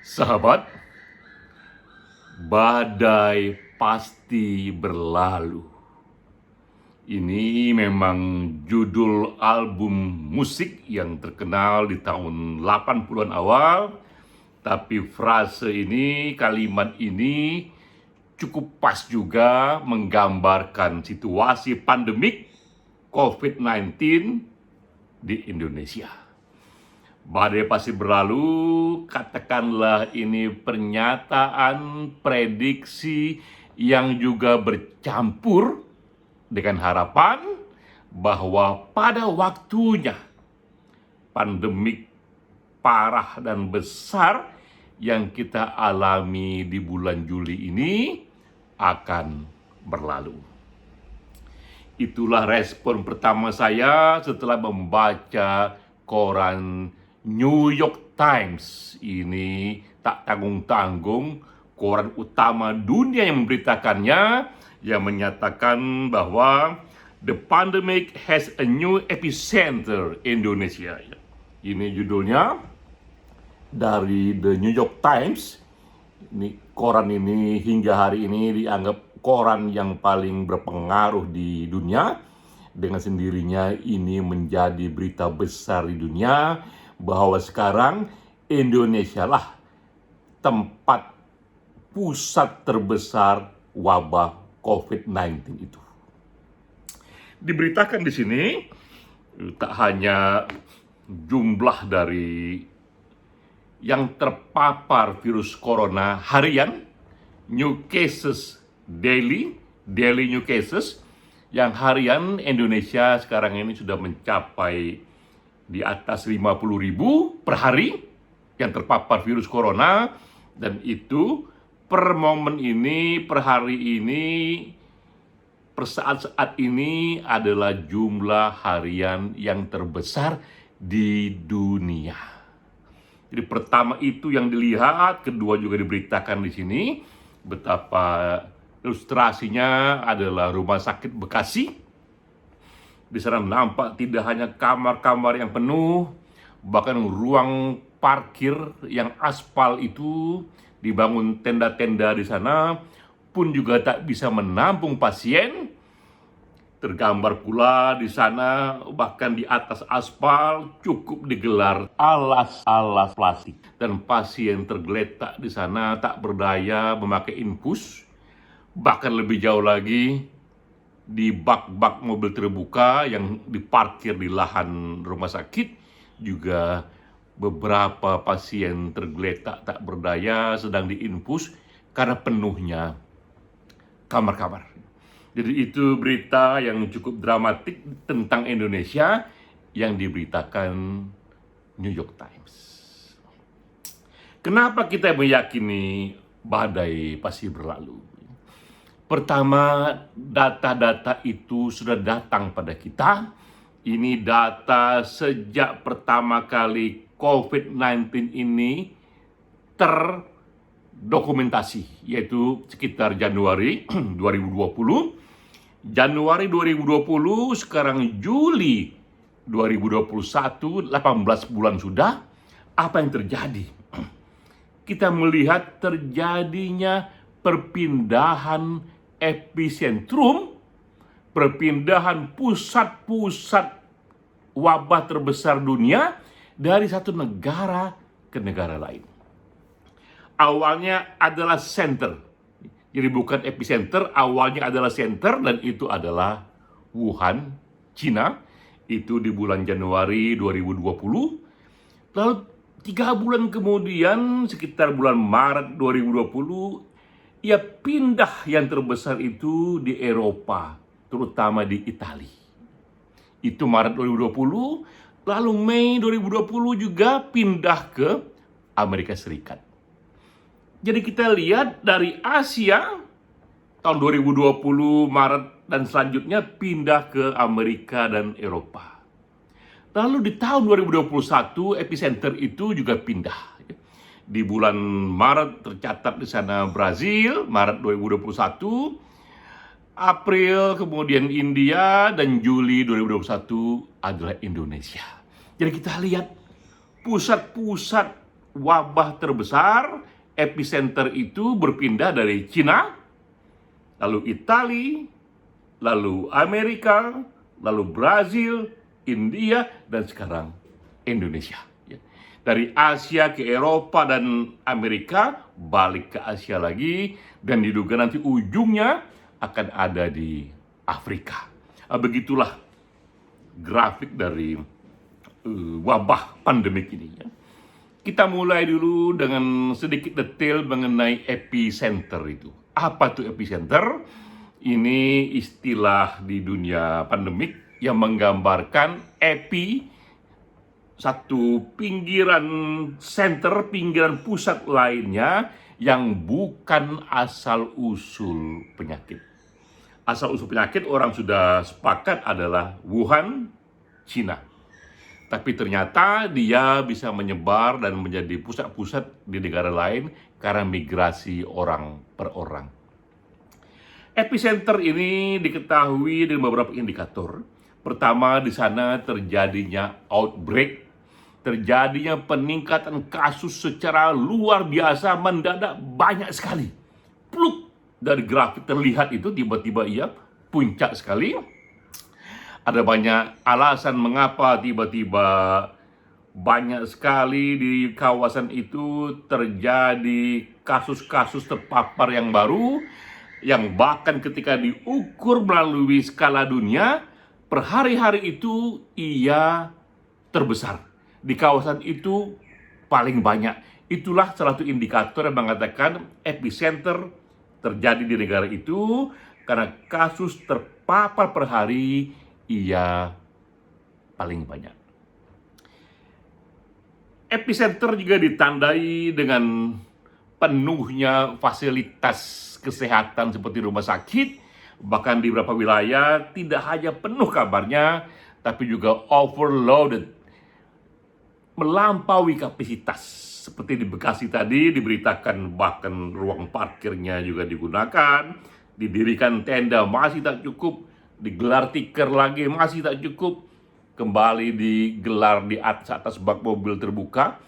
Sahabat, badai pasti berlalu. Ini memang judul album musik yang terkenal di tahun 80-an awal, tapi frase ini, kalimat ini cukup pas juga menggambarkan situasi pandemik COVID-19 di Indonesia. Badai pasti berlalu, katakanlah ini pernyataan prediksi yang juga bercampur dengan harapan bahwa pada waktunya pandemik parah dan besar yang kita alami di bulan Juli ini akan berlalu. Itulah respon pertama saya setelah membaca koran New York Times. Ini tak tanggung-tanggung koran utama dunia yang memberitakannya, yang menyatakan bahwa the pandemic has a new epicenter Indonesia. Ini judulnya dari the New York Times. Ini koran ini hingga hari ini dianggap koran yang paling berpengaruh di dunia. Dengan sendirinya ini menjadi berita besar di dunia bahwa sekarang Indonesia lah tempat pusat terbesar wabah COVID-19 itu. Diberitakan di sini tak hanya jumlah dari yang terpapar virus corona harian, new cases daily new cases, yang harian Indonesia sekarang ini sudah mencapai di atas 50.000 per hari yang terpapar virus corona, dan itu per momen ini, per hari ini, per saat-saat ini adalah jumlah harian yang terbesar di dunia. Jadi pertama itu yang dilihat, kedua juga diberitakan di sini betapa ilustrasinya adalah Rumah Sakit Bekasi. Di sana nampak tidak hanya kamar-kamar yang penuh, bahkan ruang parkir yang aspal itu dibangun tenda-tenda di sana pun juga tak bisa menampung pasien. Tergambar pula di sana, bahkan di atas aspal cukup digelar alas-alas plastik, dan pasien tergeletak di sana tak berdaya memakai infus. Bahkan lebih jauh lagi, di bak-bak mobil terbuka yang diparkir di lahan rumah sakit juga beberapa pasien tergeletak tak berdaya sedang diinfus karena penuhnya kamar-kamar. Jadi itu berita yang cukup dramatik tentang Indonesia yang diberitakan New York Times. Kenapa kita meyakini badai pasti berlalu? Pertama, data-data itu sudah datang pada kita. Ini data sejak pertama kali COVID-19 ini terdokumentasi, yaitu sekitar Januari 2020. Januari 2020, sekarang Juli 2021, 18 bulan sudah. Apa yang terjadi? Kita melihat terjadinya perpindahan epicentrum, perpindahan pusat-pusat wabah terbesar dunia dari satu negara ke negara lain. Awalnya adalah center, jadi bukan epicenter, awalnya adalah center, dan itu adalah Wuhan, Cina. Itu di bulan Januari 2020. Lalu 3 bulan kemudian, sekitar bulan Maret 2020, ia pindah yang terbesar itu di Eropa, terutama di Italia. Itu Maret 2020, lalu Mei 2020 juga pindah ke Amerika Serikat. Jadi kita lihat dari Asia, tahun 2020 Maret dan selanjutnya pindah ke Amerika dan Eropa. Lalu di tahun 2021 epicenter itu juga pindah. Di bulan Maret tercatat di sana Brazil, Maret 2021, April kemudian India, dan Juli 2021 adalah Indonesia. Jadi kita lihat pusat-pusat wabah terbesar, epicenter itu berpindah dari Cina, lalu Italia, lalu Amerika, lalu Brazil, India, dan sekarang Indonesia. Dari Asia ke Eropa dan Amerika, balik ke Asia lagi, dan diduga nanti ujungnya akan ada di Afrika. Begitulah grafik dari wabah pandemik ini. Kita mulai dulu dengan sedikit detail mengenai epicenter itu. Apa itu epicenter? Ini istilah di dunia pandemik yang menggambarkan satu pinggiran center, pinggiran pusat lainnya yang bukan asal-usul penyakit. Asal-usul penyakit orang sudah sepakat adalah Wuhan, Cina. Tapi ternyata dia bisa menyebar dan menjadi pusat-pusat di negara lain karena migrasi orang per orang. Epicenter ini diketahui dengan beberapa indikator. Pertama, di sana terjadinya outbreak, terjadinya peningkatan kasus secara luar biasa, mendadak banyak sekali. Pluk, dari grafik terlihat itu tiba-tiba ia puncak sekali. Ada banyak alasan mengapa tiba-tiba banyak sekali di kawasan itu terjadi kasus-kasus terpapar yang baru, yang bahkan ketika diukur melalui skala dunia, per hari-hari itu ia terbesar. Di kawasan itu paling banyak. Itulah salah satu indikator yang mengatakan epicenter terjadi di negara itu karena kasus terpapar per hari ia paling banyak. Epicenter juga ditandai dengan penuhnya fasilitas kesehatan seperti rumah sakit, bahkan di beberapa wilayah tidak hanya penuh kabarnya, tapi juga overloaded, melampaui kapasitas. Seperti di Bekasi tadi diberitakan bahkan ruang parkirnya juga digunakan, didirikan tenda masih tak cukup, digelar tikar lagi masih tak cukup, kembali digelar di atas bak mobil terbuka.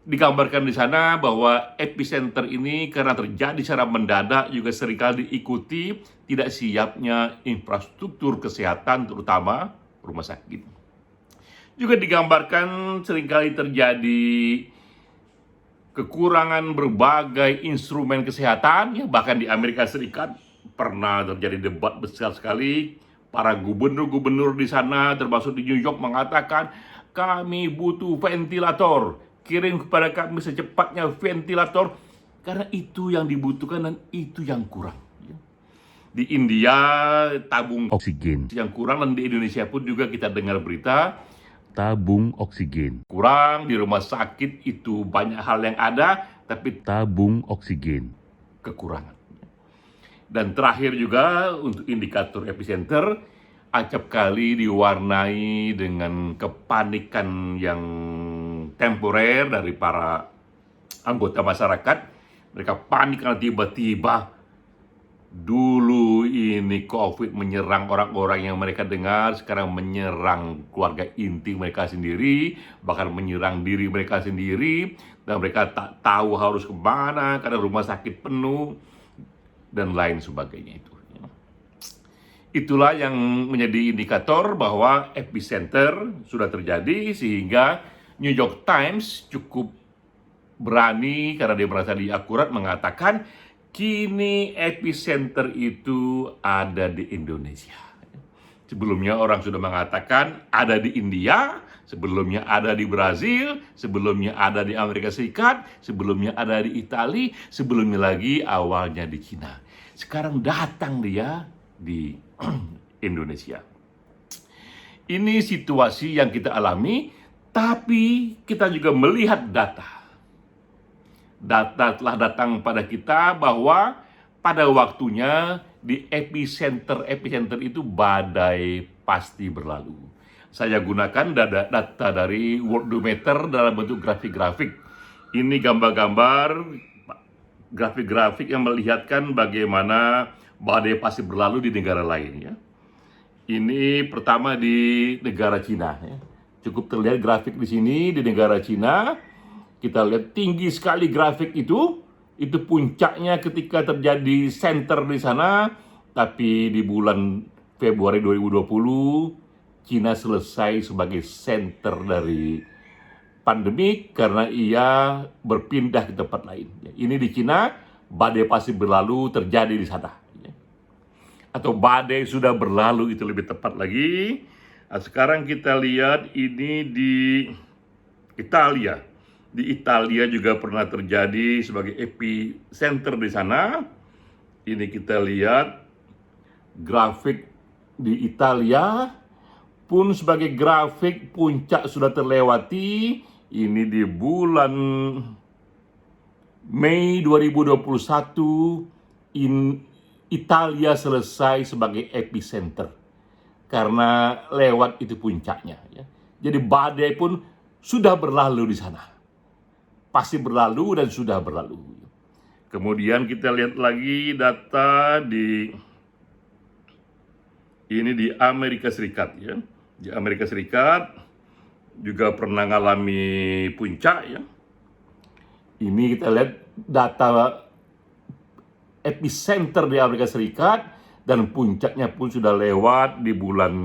Digambarkan di sana bahwa epicenter ini karena terjadi secara mendadak juga seringkali diikuti tidak siapnya infrastruktur kesehatan, terutama rumah sakit. Juga digambarkan seringkali terjadi kekurangan berbagai instrumen kesehatan, ya bahkan di Amerika Serikat pernah terjadi debat besar sekali. Para gubernur-gubernur di sana termasuk di New York mengatakan kami butuh ventilator, kirim kepada kami secepatnya ventilator, karena itu yang dibutuhkan dan itu yang kurang. Di India tabung oksigen yang kurang, dan di Indonesia pun juga kita dengar berita tabung oksigen kurang. Di rumah sakit itu banyak hal yang ada, tapi tabung oksigen kekurangan. Dan terakhir juga untuk indikator epicenter, acap kali diwarnai dengan kepanikan yang temporer dari para anggota masyarakat. Mereka panik karena tiba-tiba dulu ini COVID menyerang orang-orang yang mereka dengar, sekarang menyerang keluarga inti mereka sendiri, bahkan menyerang diri mereka sendiri, dan mereka tak tahu harus kemana karena rumah sakit penuh, dan lain sebagainya itu. Itulah yang menjadi indikator bahwa epicenter sudah terjadi, sehingga New York Times cukup berani karena dia merasa dia akurat mengatakan kini epicenter itu ada di Indonesia. Sebelumnya orang sudah mengatakan ada di India, sebelumnya ada di Brazil, sebelumnya ada di Amerika Serikat, sebelumnya ada di Italia, sebelumnya lagi awalnya di Cina. Sekarang datang dia di Indonesia. Ini situasi yang kita alami, tapi kita juga melihat data. Data telah datang pada kita bahwa pada waktunya di epicenter itu badai pasti berlalu. Saya gunakan data dari Worldometer dalam bentuk grafik-grafik. Ini gambar-gambar, grafik-grafik yang melihatkan bagaimana badai pasti berlalu di negara lain. Ya. Ini pertama di negara Cina. Ya. Cukup terlihat grafik di sini di negara Cina. Kita lihat tinggi sekali grafik itu puncaknya ketika terjadi center di sana, tapi di bulan Februari 2020, Cina selesai sebagai center dari pandemi karena ia berpindah ke tempat lain. Ini di Cina, badai pasti berlalu terjadi di sana. Atau badai sudah berlalu, itu lebih tepat lagi. Nah, sekarang kita lihat ini di Italia. Di Italia juga pernah terjadi sebagai epicenter di sana. Ini kita lihat grafik di Italia pun sebagai grafik puncak sudah terlewati. Ini di bulan Mei 2021 Italia selesai sebagai epicenter karena lewat itu puncaknya. Jadi badai pun sudah berlalu di sana. Pasti berlalu dan sudah berlalu. Kemudian kita lihat lagi data ini di Amerika Serikat ya. Di Amerika Serikat juga pernah mengalami puncak ya. Ini kita lihat data epicenter di Amerika Serikat dan puncaknya pun sudah lewat di bulan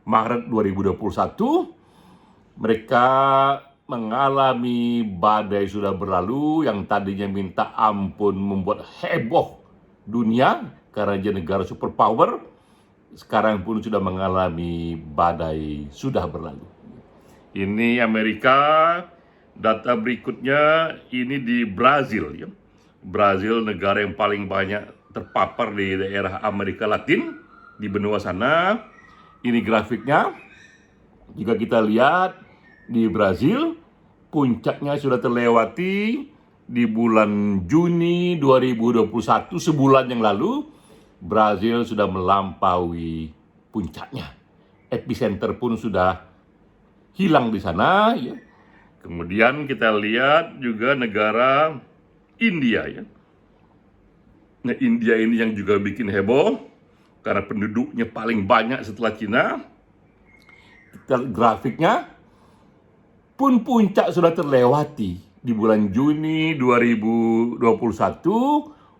Maret 2021. Mereka mengalami badai sudah berlalu yang tadinya minta ampun membuat heboh dunia karena dia negara superpower, sekarang pun sudah mengalami badai sudah berlalu. Ini Amerika. Data berikutnya ini di Brazil ya. Brazil negara yang paling banyak terpapar di daerah Amerika Latin, di benua sana. Ini grafiknya. Jika kita lihat di Brazil, puncaknya sudah terlewati di bulan Juni 2021, sebulan yang lalu, Brazil sudah melampaui puncaknya. Epicenter pun sudah hilang di sana. Ya. Kemudian kita lihat juga negara India. Ya. Nah, India ini yang juga bikin heboh, karena penduduknya paling banyak setelah Cina. Kita grafiknya, pun puncak sudah terlewati di bulan Juni 2021,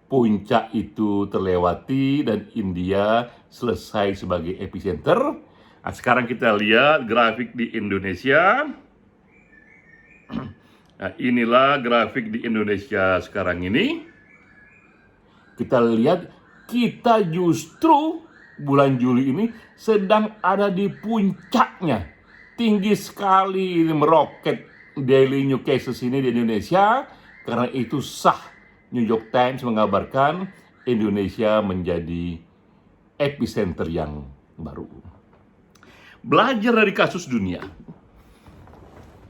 puncak itu terlewati dan India selesai sebagai epicenter. Nah, sekarang kita lihat grafik di Indonesia. Nah, inilah grafik di Indonesia sekarang ini. Kita lihat kita justru bulan Juli ini sedang ada di puncaknya. Tinggi sekali meroket daily new cases ini di Indonesia. Karena itu sah New York Times mengabarkan Indonesia menjadi epicenter yang baru. Belajar dari kasus dunia.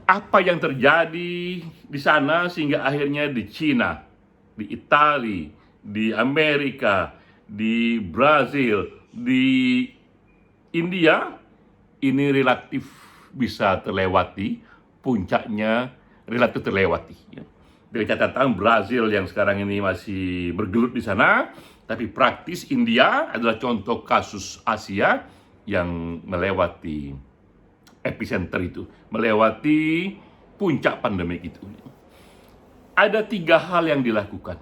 Apa yang terjadi di sana sehingga akhirnya di Cina, di Italia, di Amerika, di Brazil, di India, ini relatif bisa terlewati, puncaknya relatif terlewati. Ya. Dari catatan Brazil yang sekarang ini masih bergelut di sana, tapi praktis India adalah contoh kasus Asia yang melewati epicenter itu, melewati puncak pandemi itu. Ada 3 hal yang dilakukan.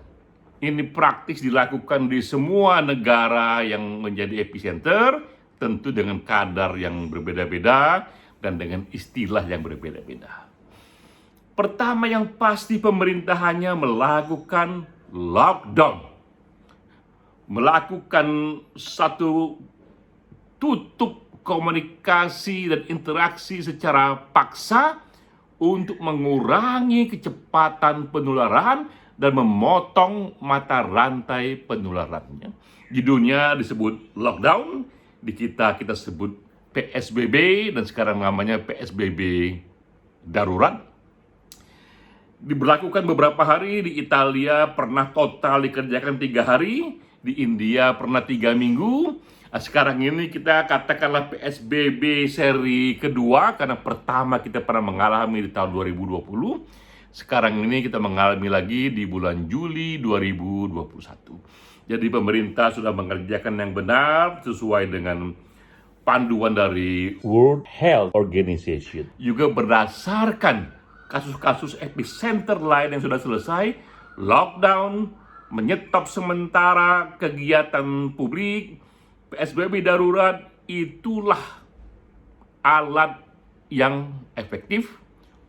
Ini praktis dilakukan di semua negara yang menjadi epicenter, tentu dengan kadar yang berbeda-beda dan dengan istilah yang berbeda-beda. Pertama yang pasti pemerintahannya melakukan lockdown. Melakukan satu tutup komunikasi dan interaksi secara paksa untuk mengurangi kecepatan penularan dan memotong mata rantai penularannya. Di dunia disebut lockdown, di kita sebut PSBB, dan sekarang namanya PSBB darurat. Diberlakukan beberapa hari. Di Italia pernah total dikerjakan 3 hari, di India pernah 3 minggu. Nah, sekarang ini kita katakanlah PSBB seri kedua, karena pertama kita pernah mengalami di tahun 2020. Sekarang ini kita mengalami lagi di bulan Juli 2021. Jadi pemerintah sudah mengerjakan yang benar sesuai dengan panduan dari World Health Organization. Juga berdasarkan kasus-kasus epicenter lain yang sudah selesai, lockdown, menyetop sementara kegiatan publik, PSBB darurat, itulah alat yang efektif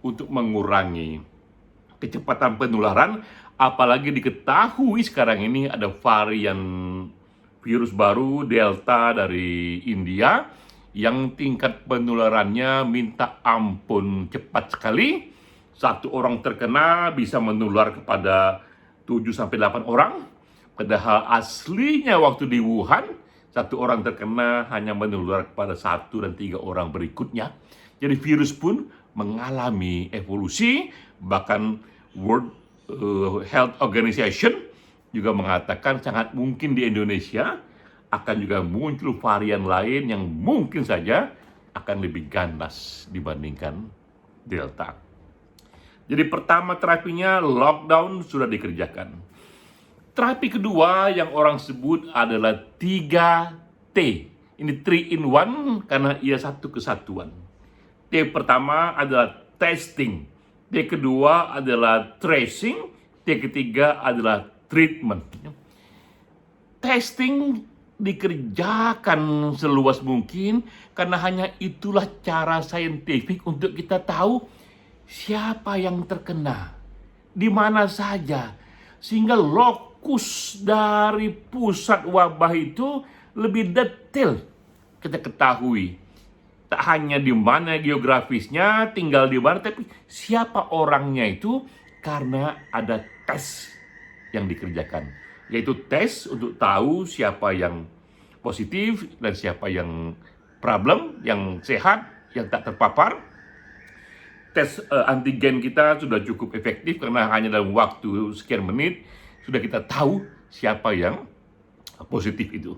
untuk mengurangi kecepatan penularan, apalagi diketahui sekarang ini ada varian virus baru Delta dari India yang tingkat penularannya minta ampun cepat sekali. Satu orang terkena bisa menular kepada 7-8 orang, padahal aslinya waktu di Wuhan satu orang terkena hanya menular kepada 1 dan 3 orang berikutnya. Jadi virus pun mengalami evolusi, bahkan World Health Organization juga mengatakan sangat mungkin di Indonesia akan juga muncul varian lain yang mungkin saja akan lebih ganas dibandingkan Delta. Jadi pertama terapinya lockdown sudah dikerjakan. Terapi kedua yang orang sebut adalah 3T. Ini 3 in 1 karena ia satu kesatuan. T pertama adalah testing. T kedua adalah tracing. T ketiga adalah treatment. Testing dikerjakan seluas mungkin karena hanya itulah cara saintifik untuk kita tahu siapa yang terkena, di mana saja, sehingga lokus dari pusat wabah itu lebih detail kita ketahui. Tak hanya di mana geografisnya, tinggal di mana, tapi siapa orangnya itu karena ada tes yang dikerjakan. Yaitu tes untuk tahu siapa yang positif dan siapa yang problem, yang sehat, yang tak terpapar. Tes antigen kita sudah cukup efektif karena hanya dalam waktu sekian menit sudah kita tahu siapa yang positif itu.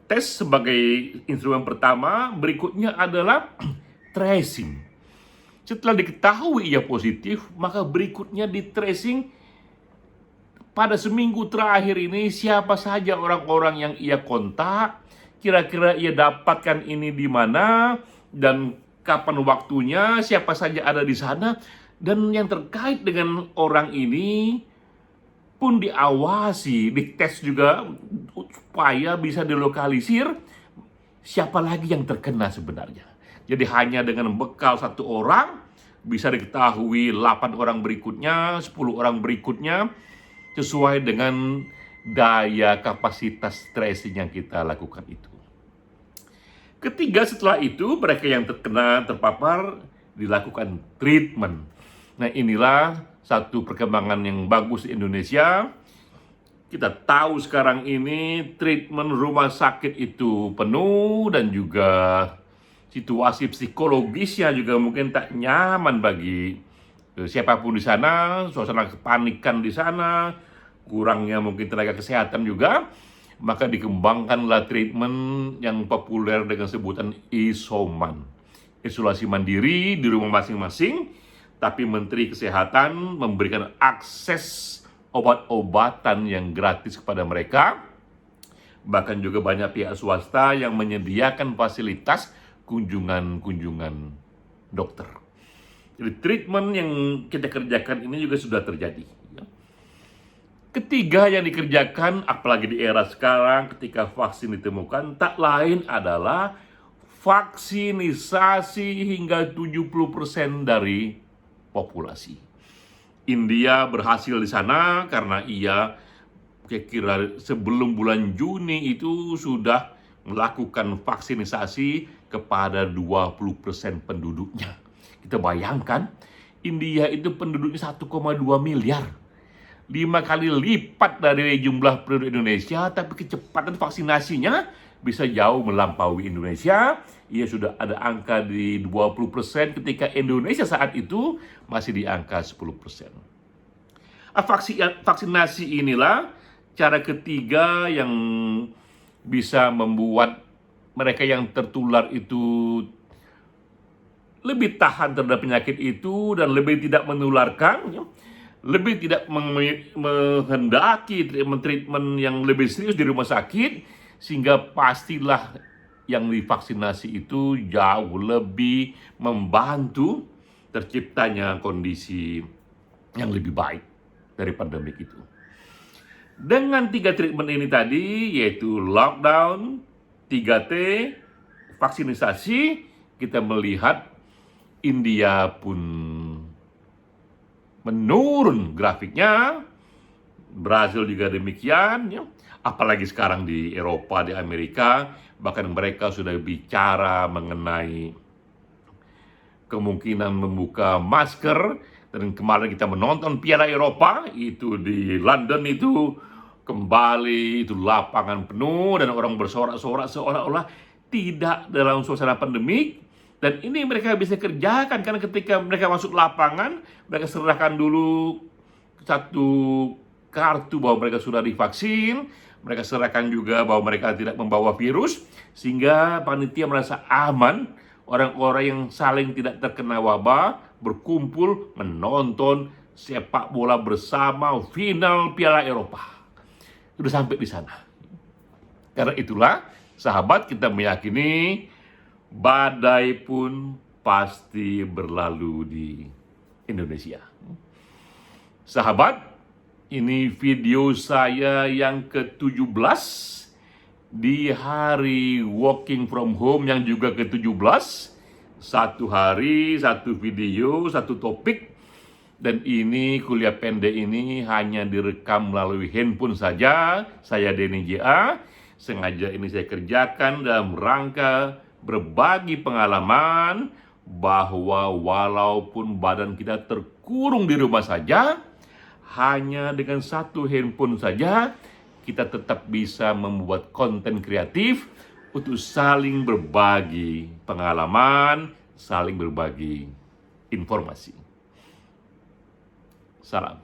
Tes sebagai instrumen pertama, berikutnya adalah tracing. Setelah diketahui ia positif, maka berikutnya di tracing pada seminggu terakhir ini siapa saja orang-orang yang ia kontak, kira-kira ia dapatkan ini di mana, dan kapan waktunya, siapa saja ada di sana, dan yang terkait dengan orang ini pun diawasi, dites juga supaya bisa dilokalisir siapa lagi yang terkena sebenarnya. Jadi hanya dengan bekal 1 orang bisa diketahui 8 orang berikutnya, 10 orang berikutnya, sesuai dengan daya kapasitas tracing yang kita lakukan itu. Ketiga, setelah itu mereka yang terkena, terpapar, dilakukan treatment. Nah, inilah satu perkembangan yang bagus di Indonesia. Kita tahu sekarang ini treatment rumah sakit itu penuh dan juga situasi psikologisnya juga mungkin tak nyaman bagi siapapun di sana, suasana kepanikan di sana, kurangnya mungkin tenaga kesehatan juga. Maka dikembangkanlah treatment yang populer dengan sebutan isoman. Isolasi mandiri di rumah masing-masing, tapi Menteri Kesehatan memberikan akses obat-obatan yang gratis kepada mereka. Bahkan juga banyak pihak swasta yang menyediakan fasilitas kunjungan dokter. Jadi treatment yang kita kerjakan ini juga sudah terjadi. Ketiga yang dikerjakan, apalagi di era sekarang ketika vaksin ditemukan, tak lain adalah vaksinisasi hingga 70% dari populasi. India berhasil di sana karena ia kira-kira sebelum bulan Juni itu sudah melakukan vaksinisasi kepada 20% penduduknya. Kita bayangkan, India itu penduduknya 1,2 miliar. 5 kali lipat dari jumlah penduduk Indonesia, tapi kecepatan vaksinasinya bisa jauh melampaui Indonesia. Ia sudah ada angka di 20% ketika Indonesia saat itu masih di angka 10%. Vaksinasi inilah cara ketiga yang bisa membuat mereka yang tertular itu lebih tahan terhadap penyakit itu dan lebih tidak menularkan, lebih tidak menghendaki treatment yang lebih serius di rumah sakit, sehingga pastilah yang divaksinasi itu jauh lebih membantu terciptanya kondisi yang lebih baik dari pandemik itu. Dengan 3 treatment ini tadi, yaitu lockdown, 3T, vaksinisasi, kita melihat India pun menurun grafiknya, Brasil juga demikian, ya. Apalagi sekarang di Eropa, di Amerika, bahkan mereka sudah bicara mengenai kemungkinan membuka masker. Dan kemarin kita menonton Piala Eropa, itu di London itu, kembali itu lapangan penuh dan orang bersorak-sorak seolah-olah tidak dalam suasana pandemik. Dan ini mereka bisa kerjakan karena ketika mereka masuk lapangan, mereka serahkan dulu satu kartu bahwa mereka sudah divaksin, mereka serahkan juga bahwa mereka tidak membawa virus, sehingga panitia merasa aman. Orang-orang yang saling tidak terkena wabah berkumpul menonton sepak bola bersama final Piala Eropa. Sudah sampai di sana. Karena itulah, sahabat, kita meyakini badai pun pasti berlalu di Indonesia. Sahabat, ini video saya yang ke-17 di hari working from home yang juga ke-17. Satu hari, satu video, satu topik. Dan ini kuliah pendek ini hanya direkam melalui handphone saja. Saya Denny JA. Sengaja ini saya kerjakan dalam rangka berbagi pengalaman bahwa walaupun badan kita terkurung di rumah saja, hanya dengan satu handphone saja kita tetap bisa membuat konten kreatif untuk saling berbagi pengalaman, saling berbagi informasi. Salam.